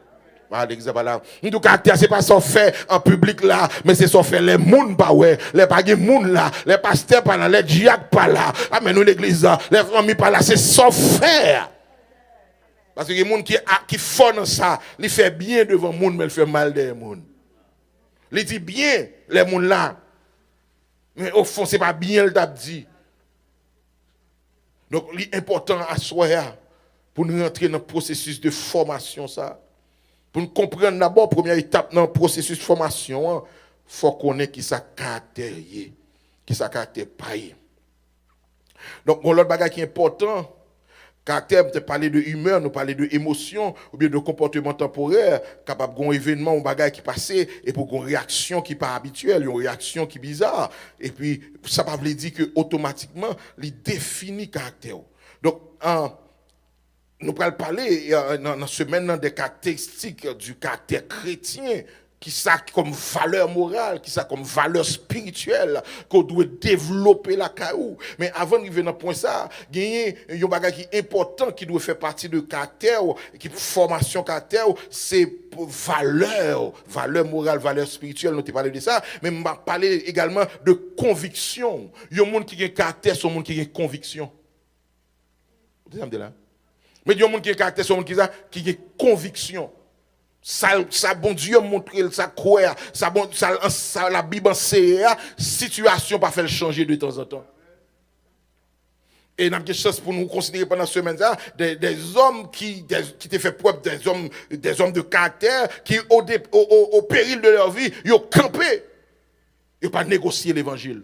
nous caractère c'est pas ça fait en public là mais c'est ça fait les moun pas ouais les pas gen moun là les pasteurs pas là les diacres pas là mais nous l'église les familles pas là c'est ça faire parce que les moun qui font ça il fait bien devant moun mais il fait mal derrière moun il dit bien les moun là mais au fond c'est pas bien le t'a dit donc l'important à soi pour nous rentrer dans le processus de formation ça pour nous comprendre d'abord, première étape dans le processus de formation, il faut connaître qui ça caractère, qui ça caractère païen. Donc, l'autre bagage qui est important, caractère, nous parler de humeur, nous parler de émotion, ou bien de comportement temporaire, capable d'un événement ou bagage qui passait, et pour une réaction qui n'est pas habituelle, une réaction qui est bizarre. Et puis, ça ne veut dire que automatiquement, il définit caractère. Donc, nous allons parler dans la semaine des caractéristiques du caractère chrétien, qui ça comme valeur morale, qui ça comme valeur spirituelle, qu'on doit développer la caillou. Mais avant d'arriver dans le point ça, il y a un bagage qui est important, qui doit faire partie de caractère, qui formation caractère, c'est valeur morale, valeur spirituelle, nous t'ai parlé de ça, mais on va parler également de conviction. Il y a un monde qui a un caractère, c'est un monde qui a une conviction. Vous savez là? Mais il y a des gens qui ont caractère, qui ont conviction. Ça, bon Dieu montre, ça croit, ça la Bible enseigne, situation pas faire changer de temps en temps. Et nous avons des choses pour nous considérer pendant ce semaine des hommes qui t'ont fait preuve, des hommes de caractère, qui au péril de leur vie, ils ont campé. Ils n'ont pas négocié l'évangile.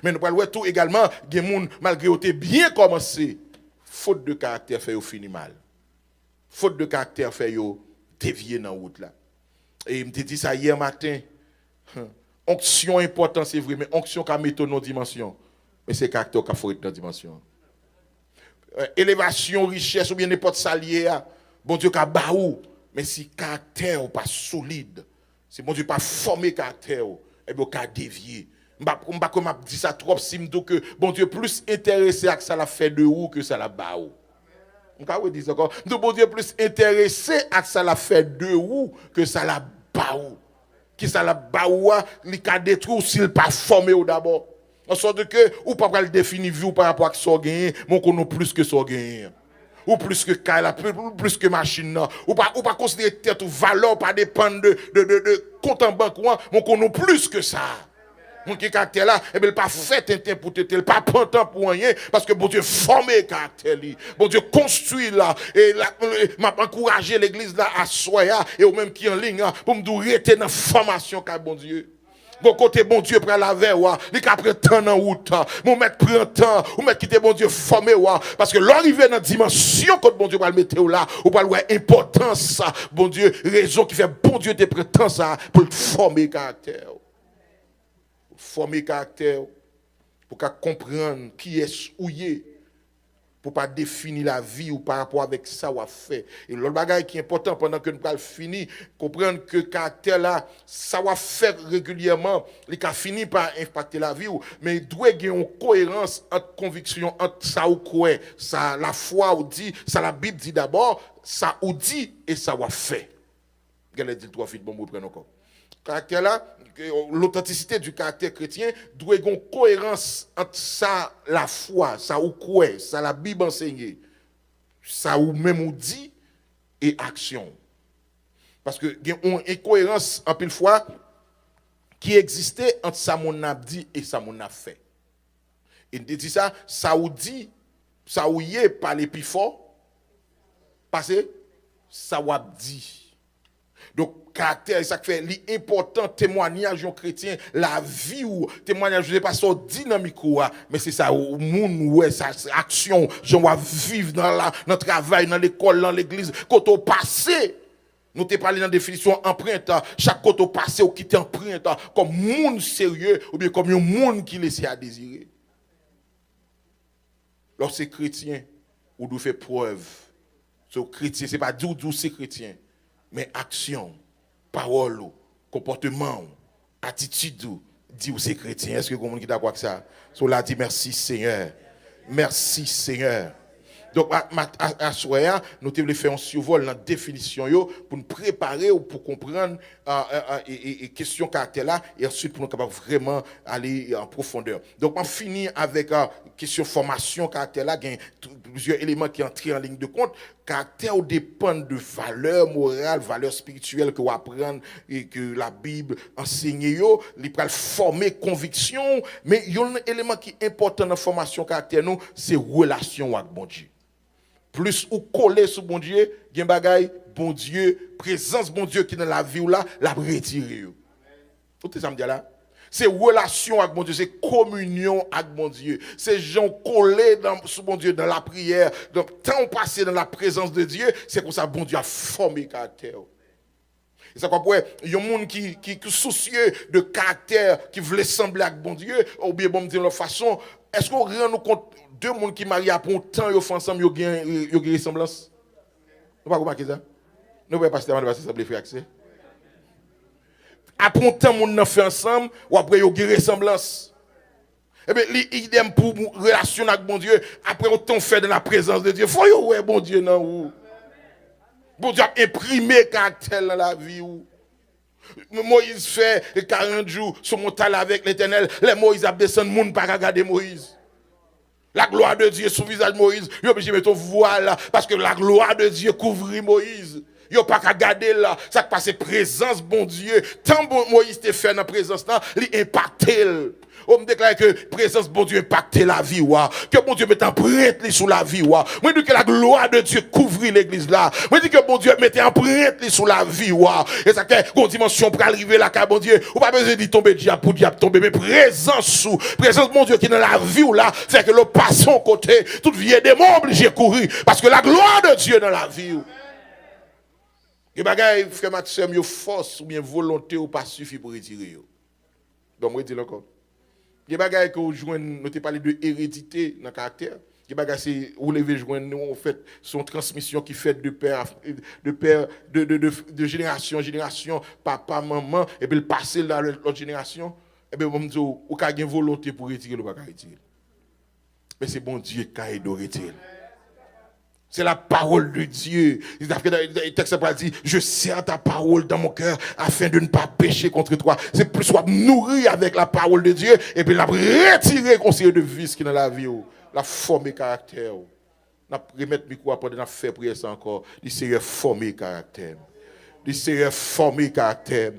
Mais nous parlons tout également, des gens, malgré qu'ils ont bien commencé, faute de caractère fait au fini mal. Faute de caractère fait yo dévier dans route là. Et il me dit ça hier matin. Onction important c'est vrai mais onction qu'a mettre dans dimension. Mais c'est caractère qu'a faut être dans dimension. Élévation, richesse ou bien n'importe salier, bon Dieu qu'a baou, mais si caractère ou pas solide, si bon Dieu pas formé caractère, et bien qu'a dévié. M'pa comme m'a dit ça trop si m'dou que bon Dieu plus intéressé à que ça la fait de ou que ça la baou. M'ka ou dire encore, bon Dieu plus intéressé à que ça la fait de ou que ça la baou. Qui ça la baou, li ka détruit s'il pas formé ou d'abord. En sorte que, ou pas le définir vie ou par rapport à ce qu'on gagne, mais on a plus que ce qu'on gagne. Ou plus que Kyle, plus que machine, ou pas considérer tête ou valeur, pas dépendre de compte en banque, mais on a plus que ça. Mon qui caractère là, et bien, il pas fait un temps pour te, il pas prend temps pour rien, parce que bon Dieu formé caractère là, bon Dieu construit là, et là, m'a encouragé l'église là à soya, et au même qui en ligne, pour me dire, rester dans la formation qu'a bon Dieu. Bon côté bon Dieu prend la veille li ka prend temps dans route mon mettre prend temps ou mettre quitter bon Dieu formé parce que l'arrivée dans dimension que bon Dieu va le mettre là ou pas voir importance ça bon Dieu raison qui fait bon Dieu te prend temps ça pour former caractère pour comprendre qui est ouillé pour pas définir la vie ou par rapport avec ça ou a fait. Et l'autre bagage qui est important pendant que nous allons finir, comprendre que le caractère là, ça va faire régulièrement, il a fini par impacter la vie, mais il doit y avoir une cohérence entre conviction, entre ça ou quoi, ça la foi ou dit, ça la Bible dit d'abord, ça ou dit et ça va fait. Regardez dit trois filles, bon, vous prenez encore. Caractère là, l'authenticité du caractère chrétien doit avoir une cohérence entre ça, la foi, ça ou quoi, ça la Bible enseigne, ça ou même ou dit et action. Parce que il y a une incohérence en pile fois qui existait entre ça mon a dit et ça mon a fait. Et dit ça ou dit, ça ou y est par les plus fort, parce que ça ou a dit. Donc, caractère, ça fait l'important témoignage chrétien, la vie ou témoignage, je ne sais pas ça dynamique, mais c'est ça, au monde, ouais, ça, action, je vais vivre dans le travail, dans l'école, dans l'église, quand on passe, nous t'ai parlé dans la définition empreinte, chaque côté au passé ou quitte empreinte, comme monde sérieux, ou bien comme un monde qui laisse à désirer. Lorsque chrétien, ou nous fait preuve, ce chrétien, c'est pas dire c'est chrétien. Mais action, parole, comportement, attitude, dit ou c'est chrétien. Est-ce que vous êtes d'accord avec ça? Cela dit merci Seigneur. Merci Seigneur. Donc, à soir, nous devons faire un survol dans la définition pour nous préparer ou pour comprendre et question caractère là et ensuite pour nous capables vraiment aller en profondeur. Donc, on finit avec question formation caractère là, il y a plusieurs éléments qui entrent en ligne de compte. Caractère dépend de valeurs morales, valeurs spirituelles que vous apprenez et que la Bible enseigne, il peut former conviction, mais il y a un élément qui est important dans la formation caractère, c'est relation avec bon Dieu. Plus ou coller sur bon Dieu, il y a un bagay, bon Dieu, présence bon Dieu qui est dans la vie ou là, la retirer. Tout ça me dit là. C'est relation avec bon Dieu, c'est communion avec bon Dieu. C'est gens collés sur bon Dieu dans la prière. Donc, tant passé dans la présence de Dieu, c'est comme ça bon Dieu a formé le caractère. Et ça quoi il y a un monde qui soucieux de caractère, qui veut sembler avec bon Dieu, ou bien bon dire de leur façon, est-ce qu'on rend nous compte deux monde qui marient après un temps ils font ensemble ils ont une ressemblance? Vous pas remarquer ça? Nous pas passer devant ça les frères accès. Après un temps on fait ensemble ou après ils ont une ressemblance. Eh bien idem pour relation avec bon Dieu, après autant fait dans la présence de Dieu. Faut yo ouais bon Dieu non ou. Bon Dieu a imprimé caractère dans la vie ou. Moïse fait 40 jours sur montagne avec l'Éternel, les Moïse a descendu monde pas regarder Moïse. La gloire de Dieu sur le visage de Moïse, il obligé de mettre voile parce que la gloire de Dieu couvrit Moïse. Il n'y a pas qu'à garder là, ça passe présence bon Dieu. Tant bon Moïse te fait dans la présence là, il impacte. On me déclare que présence bon Dieu impacte la vie que bon Dieu mette empreinte sur la vie moi dis que la gloire de Dieu couvrit l'église là. Moi dis que bon Dieu mette empreinte sur la vie et ça fait une dimension pour arriver là car bon Diable ou pas besoin de tomber diable pour diable tomber mais présence bon Dieu qui est dans la vie là fait que le passons côté toute vieille démon obligé courir parce que la gloire de Dieu dans la vie. Les bagailles, frère Mathieu, yo force ou bien volonté ou pas suffit pour retirer yo. Donc, je dis encore. Les bagailles que vous jouez, nous t'ai parlé de hérédité dans le caractère. Les bagailles, c'est vous levez joindre nous, en fait, son transmission qui fait de génération en génération, papa, maman, et puis le passer dans l'autre génération. Et bien, on me dit, ou a une volonté pour retirer le bagage retirer. Mais c'est bon Dieu qui a aidé à retirer. C'est la parole de Dieu. Le texte dit, je serre ta parole dans mon cœur afin de ne pas pécher contre toi. C'est plus soit nourri avec la parole de Dieu et puis la retirer conseiller de vice qui est dans la vie. La forme et caractère. La remettre micro pendant la faire prier ça encore. Il s'est formé caractère. Il s'est formé caractère.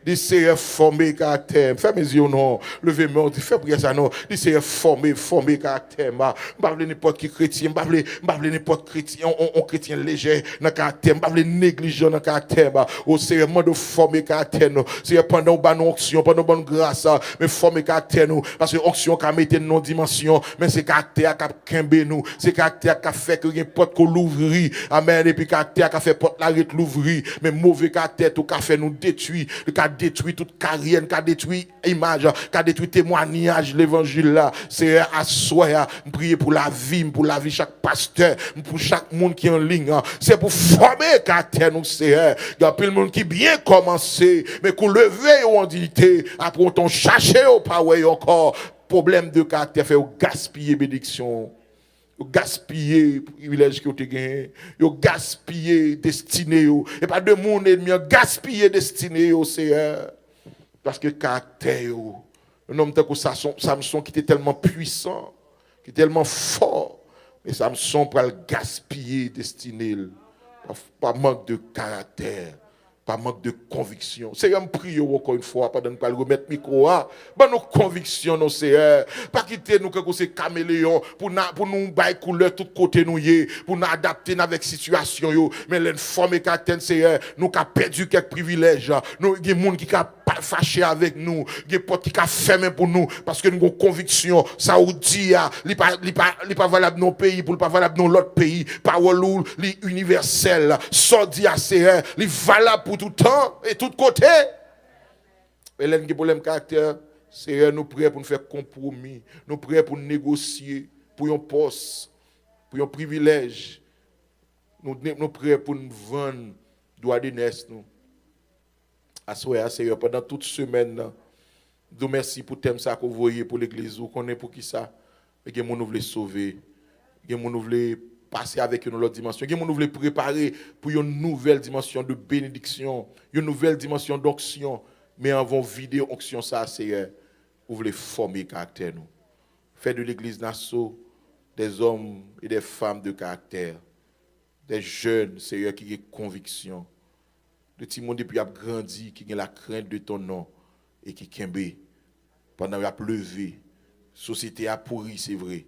Il s'est formé caractère. Fais mes yeux non. Levez-moi. Fais prier ça non. Il s'est formé caractère. Je ne parle n'importe qui chrétien. Je ne parle n'importe chrétien. On chrétien léger dans le caractère. Je ne parle négligent dans le caractère. Au sérieux de former caractère. C'est pendant une onction, pendant une grâce. Mais former caractère nous. Parce que l'onction qui a mis une non-dimension. Mais c'est caractère qui a kembe nous. C'est caractère qui a fait que rien porte qu'on l'ouvrit. Amen. Et puis caractère qui a fait porte l'arrêt l'ouvrir. Mais mauvais caractère tout qui a fait nous détruire. Qui a détruit toute carrière, qui a détruit image, qui a détruit témoignage, l'évangile là. C'est à soi, prier pour la vie chaque pasteur, pour chaque monde qui est en ligne. C'est pour former caractère nous, c'est. Il y a plein de monde qui bien commencé, mais qu'on lever en dignité, après on chercher au power encore. Problème de caractère fait gaspiller bénédiction. Yo gaspiller privilège que tu gagné, yo gaspiller destiné yo, et pas de monde ennemi, gaspiller destiné yo Seigneur. Parce que caractère yo, un homme tel que Samson qui était tellement puissant, qui était tellement fort, mais Samson pour le gaspiller destiné par manque de caractère. Par manque de conviction. C'est un prière encore une fois, pendant ne pas le remettre micro. Ben nos convictions, nos Seigneur. Pas quitter nous que c'est caméléon pour nous bailler couleur tout côté nous pour nous adapter avec situation yo. Mais l'informe caractère Seigneur, nous qui perdu quelques privilèges. Nous des monde qui a pas fâché avec nous, des portes qui a fermé pour nous parce que nous avons conviction, ça ou dit il pas valable dans nos pays pour pas valable dans l'autre pays. Parole li universel, ça dit à Seigneur, il valable pour tout temps et tout côté. Et là, nous problème caractère, c'est nous prêts pour nous faire compromis, nous prêts pour négocier, pour un poste, pour un privilège. Nous prêts pour nous vendre droit d'aînesse nous. Assoya Seigneur pendant toute semaine. Nous merci pour thème ça que vous voyez pour l'église, vous connaissez pour qui ça. Et que nous voulons sauver, que nous voulons passer avec une autre dimension. Nous voulons préparer pour une nouvelle dimension de bénédiction, une nouvelle dimension d'onction. Mais avant vider onction ça, Seigneur, vous voulez former caractère nous. Faire de l'église Nassau des hommes et des femmes de caractère, des jeunes, Seigneur, qui ont conviction. De petits monde depuis a grandi, qui ont la crainte de ton nom et qui kembe pendant qu'il a levé. Société a pourri, c'est vrai.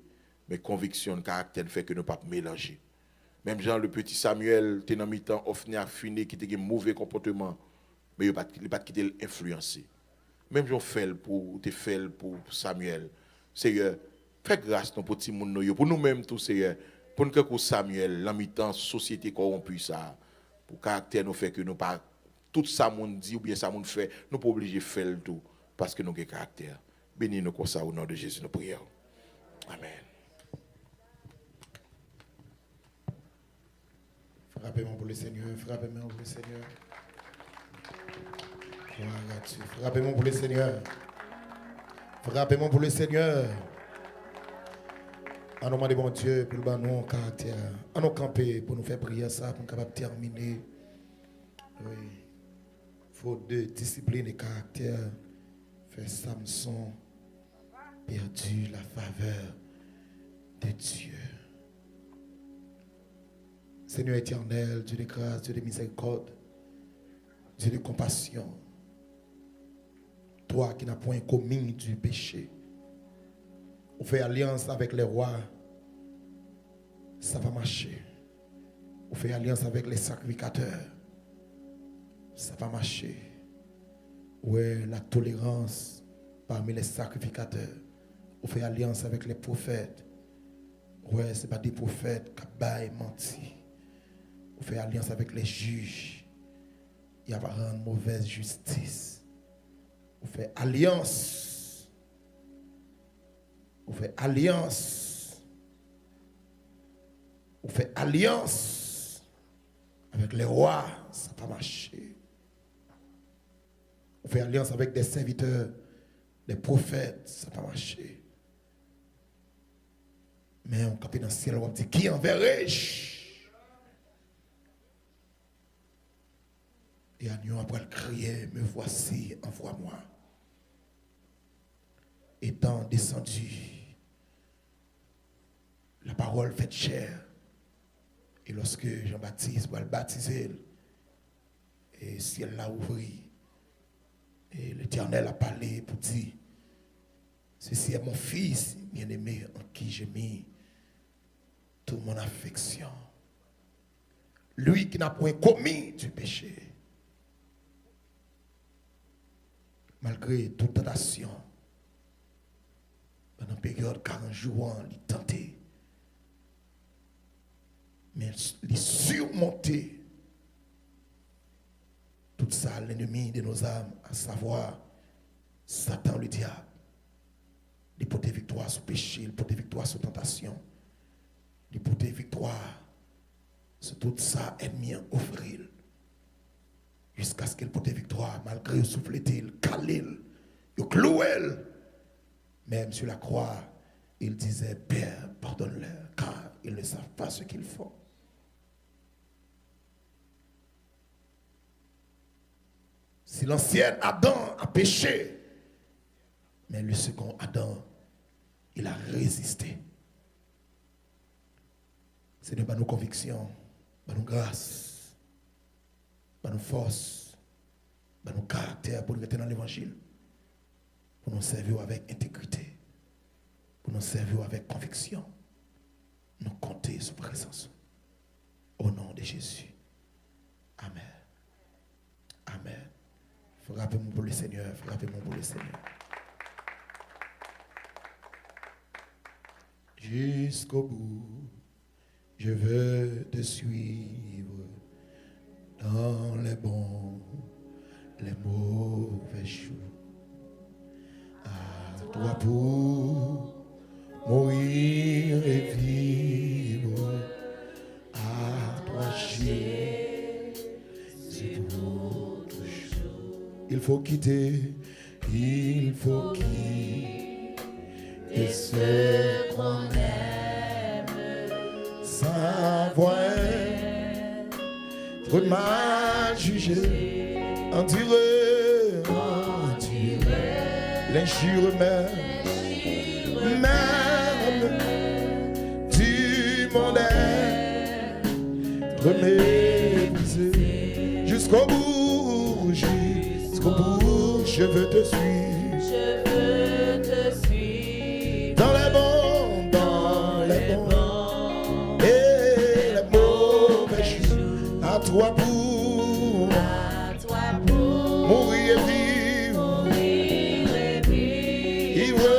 Mais conviction, caractère fait que nous ne pas mélanger. Même Jean, le petit Samuel, t'es dans mi-temps, offné à finir, qui a un mauvais comportement, mais il n'a pas quitté l'influencer. Même Jean fait pour Samuel. Seigneur, fais grâce dans petit monde, pour nous-mêmes tous, Seigneur, pour nous que Samuel, la mi-temps, société corrompue, ça, pour caractère nous fait que nous pas, tout ça monde dit ou bien ça monde fait, nous pas obligés de faire le tout, parce que nous avons caractère. Bénis-nous comme ça au nom de Jésus, nous prions. Amen. Frappez-moi pour le Seigneur, frappez-moi pour le Seigneur. Frappez-moi pour le Seigneur. Frappez-moi pour le Seigneur. En nom de bon Dieu, pour le bon caractère. En nous camper pour nous faire prier ça, pour nous capable terminer. Oui. Faute de discipline et caractère, fait Samson perdu la faveur de Dieu. Seigneur éternel, Dieu de grâce, Dieu de miséricorde, Dieu de compassion. Toi qui n'as point commis du péché, on fait alliance avec les rois, ça va marcher. On fait alliance avec les sacrificateurs, ça va marcher. Ouais, la tolérance parmi les sacrificateurs. On fait alliance avec les prophètes. Ouais, ce n'est pas des prophètes qui baillent menti. On fait alliance avec les juges. il va rendre mauvaise justice. Vous faites alliance. Vous faites alliance. Vous faites alliance avec les rois, ça va marcher. Vous faites alliance avec des serviteurs, des prophètes, ça va marcher. Mais on campe dans le ciel, on dit, qui enverrai-je? Et agneau après crier, me voici, envoie-moi. Étant descendu, la parole fait chair. Et lorsque Jean-Baptiste va le baptiser, et le ciel l'a ouvert, et l'Éternel a parlé pour dire, ceci est mon fils bien-aimé en qui j'ai mis toute mon affection. Lui qui n'a point commis du péché. Malgré toute tentation, pendant une période 40 jours, il tentait. Mais il surmontait tout ça, l'ennemi de nos âmes, à savoir Satan, le diable. Il portait victoire sur le péché, il portait victoire sur la tentation, il portait victoire sur tout ça, ennemi offrir. Jusqu'à ce qu'il porte victoire, malgré le souffle, il calait, il clouait. Même sur la croix, il disait, Père, pardonne-leur, car ils ne savent pas ce qu'ils font. Si l'ancien Adam a péché, mais le second Adam, il a résisté. Ce n'est pas nos convictions, pas nos grâces, pas nos forces, pas nos caractères pour nous rester dans l'évangile, pour nous servir avec intégrité, pour nous servir avec conviction, nous compter sur présence. Au nom de Jésus. Amen. Amen. Frappez-moi pour le Seigneur, frappez-moi pour le Seigneur. Jusqu'au bout, je veux te suivre dans les bons, les mauvais jours. À toi pour mourir et vivre, à toi Jésus pour toujours. Il faut quitter ce qu'on aime, savoir trop mal jugé, endurer l'injure même du monde être méprisé jusqu'au bout, je veux te suivre. Dans les bons et les mauvais jours, à toi pour mourir et vivre,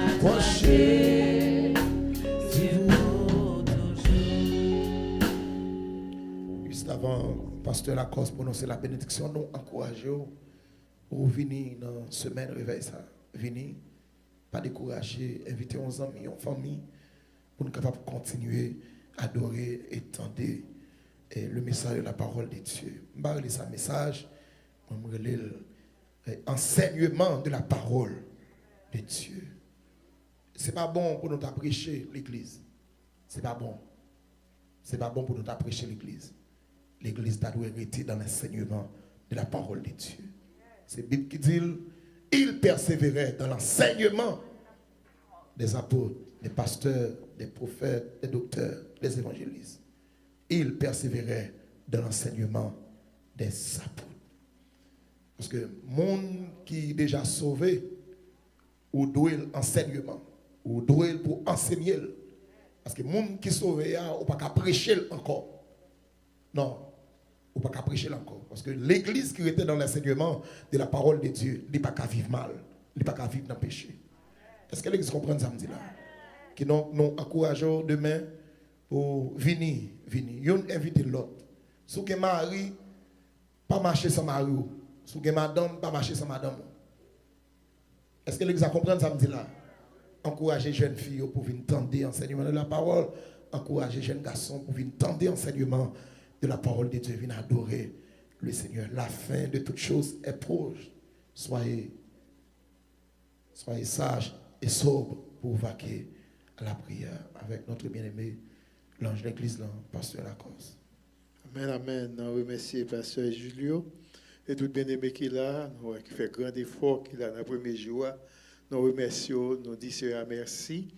approcher juste avant pasteur Lacoste prononcer la bénédiction, nous encourageons pour venir dans la semaine réveil ça, venir pas décourager, inviter 11 amis, en famille, pour nous capables de continuer à adorer et tendre le message de la parole de Dieu. Je vais lire ce message, je vais lire l'enseignement de la parole de Dieu. Ce n'est pas bon pour nous prêcher l'église. Ce n'est pas bon. Ce n'est pas bon pour nous prêcher l'église. L'église doit rester dans l'enseignement de la parole de Dieu. C'est la Bible qui dit, il persévérait dans l'enseignement des apôtres, des pasteurs, des prophètes, des docteurs, des évangélistes. Il persévérait dans l'enseignement des apôtres. Parce que le monde qui est déjà sauvé, ou doit l'enseignement, ou doit pour enseigner. Parce que le monde qui est sauvé, on ne peut pas prêcher encore. Non. Ou pas qu'à prêcher encore. Parce que l'église qui était dans l'enseignement de la parole de Dieu, il n'est pas qu'à vivre mal, il n'est pas qu'à vivre dans le péché. Est-ce que l'église comprend ça me dit là? Qui nous encourageons demain pour venir. Yon invite l'autre. Si que Marie Pas marcher sans mari. Si vous avez madame, pas marcher sans madame. Est-ce que l'église a compris ça me dit là? Encourager jeunes filles pour venir tendre l'enseignement de la parole. Encourager jeunes garçons pour venir tendre l'enseignement de la parole de Dieu. Venir adorer le Seigneur. La fin de toutes choses est proche. Soyez sages et sobres pour vaquer à la prière avec notre bien-aimé, l'ange de l'église, pasteur Lacoste. Amen, amen. Nous remercions pasteur Julio et tout bien-aimé qu'il a, qui fait grand effort qu'il a dans le premier jour. Nous remercions, nous disons merci.